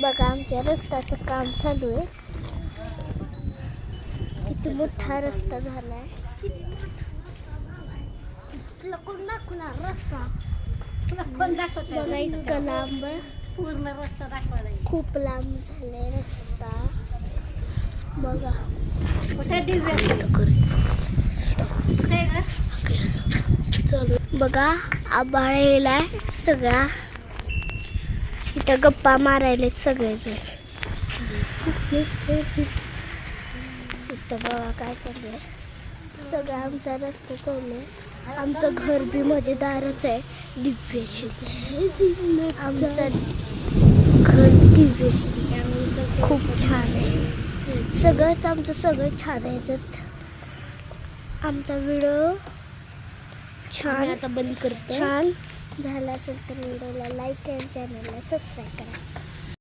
बघा आमच्या रस्त्याचं काम चालू आहे. किती मोठा रस्ता झालाय. रस्ता बघा इतका लांब पूर्ण रस्ता दाखवायला खूप लांब झालाय रस्ता. बघा बघा आभाळ येलाय सगळा. इथं गप्पा मारायले सगळेजण. इथं बघा काय चाललंय. सगळा आमचा रस्ता चाललाय. आमचं घर बी मजेदारच आहे. दिव्यश्री आमचं घर दिव्यश्री खूप छान आहे. सगळंच आमचं सगळं छान आहे. जर आमचा व्हिडिओ छान आता बंद करतो. छान झाला असेल तर व्हिडिओला लाईक आणि चॅनलला सबस्क्राईब करा.